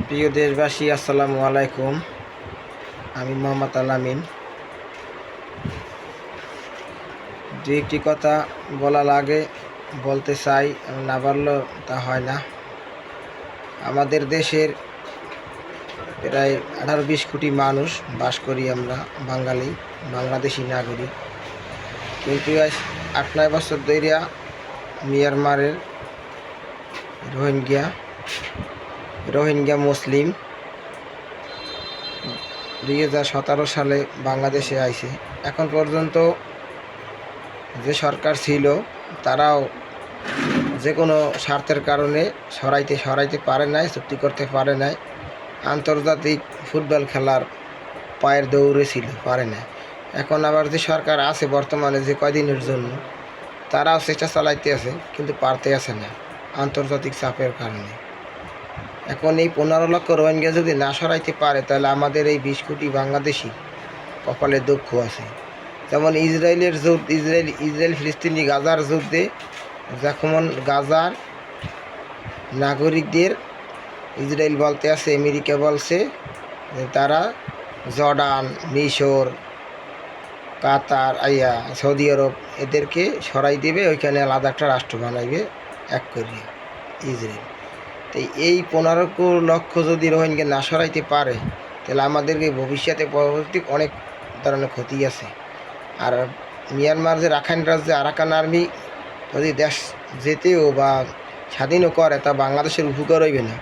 প্রিয় দেশবাসী, আসসালামু আলাইকুম। আমি মোহাম্মদ আলামিন। দু একটি কথা বলা লাগে, বলতে চাই, না বললেও তা হয় না। আমাদের দেশের প্রায় 18-20 কোটি মানুষ বাস করি আমরা, বাঙালি, বাংলাদেশি নাগরিক। কিন্তু আজ 8-9 বছর ধরে মিয়ানমারের রোহিঙ্গা মুসলিম 2017 সালে বাংলাদেশে আইছে। এখন পর্যন্ত যে সরকার ছিল তারাও যে কোনো স্বার্থের কারণে সরাইতে পারে নাই, চুক্তি করতে পারে নাই। আন্তর্জাতিক ফুটবল খেলার পায়ের দৌড়ে ছিল, পারে না। এখন আবার যে সরকার আছে বর্তমানে, যে কয়দিনের জন্য, তারাও চেষ্টা চালাইতে আছে, কিন্তু পারতে আছে না আন্তর্জাতিক চাপের কারণে। এখন এই 15 লক্ষ রোহিঙ্গা যদি না সরাইতে পারে, তাহলে আমাদের এই 20 কোটি বাংলাদেশি কপালে দুঃখ আছে। যেমন ইসরায়েল ফিলিস্তিনি গাজার যুদ্ধে যখন গাজার নাগরিকদের ইসরায়েল বলতে আছে, আমেরিকা বলছে যে তারা জর্ডান, মিশর, কাতার, সৌদি আরব এদেরকে সরাই দেবে, ওইখানে আলাদা একটা রাষ্ট্র বানাইবে এক করিয়া ইসরায়েল। তো এই 15 লক্ষ যদি রোহিঙ্গা না সরাইতে পারে, তাহলে আমাদেরকে ভবিষ্যতে পরবর্তী অনেক ধরনের ক্ষতি আছে। আর মিয়ানমার যে রাখাইন রাজ্যে আরাকান আর্মি যদি দেশ যেতেও বা স্বাধীনও করে, তা বাংলাদেশের উপকার হইবে না।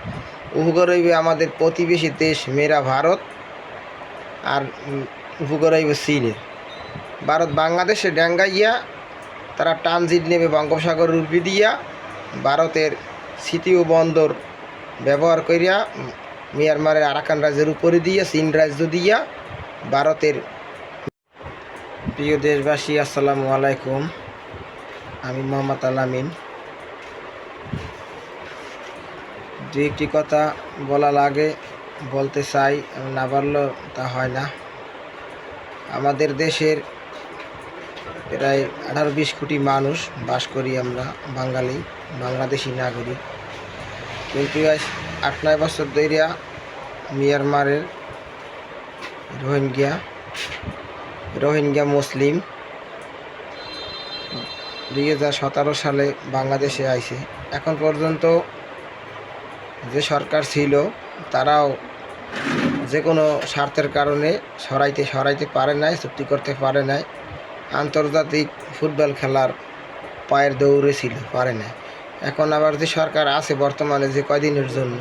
উপকার হইবে আমাদের প্রতিবেশী দেশ মেরা ভারত, আর উপকার হইবে চীনের। ভারত বাংলাদেশে ডেঙ্গাইয়া তারা ট্রানজিট নেবে বঙ্গোপসাগর রূপে দিয়া, ভারতের তৃতীয় বন্দর ব্যবহার করিয়া মিয়ানমারের আরাকান রাজ্যের উপরে দিয়া, চীন রাজ্য দিয়া ভারতের। প্রিয় দেশবাসী, আসসালামু আলাইকুম। আমি মোহাম্মদ আলামিন। দু একটি কথা বলা লাগে, বলতে চাই, না বললেও তা হয় না। আমাদের দেশের প্রায় 18-20 কোটি মানুষ বাস করি আমরা, বাঙালি, বাংলাদেশি নাগরিক। কিন্তু আজ 8-9 বছর ধরে মিয়ানমারের রোহিঙ্গা মুসলিম 2017 সালে বাংলাদেশে আইছে। এখন পর্যন্ত যে সরকার ছিল তারাও যে কোনো স্বার্থের কারণে সরাইতে পারে নাই, চুক্তি করতে পারে নাই। আন্তর্জাতিক ফুটবল খেলার পায়ের দৌড়ে ছিল, পারে না। এখন আবার যে সরকার আছে বর্তমানে, যে কয়দিনের জন্য,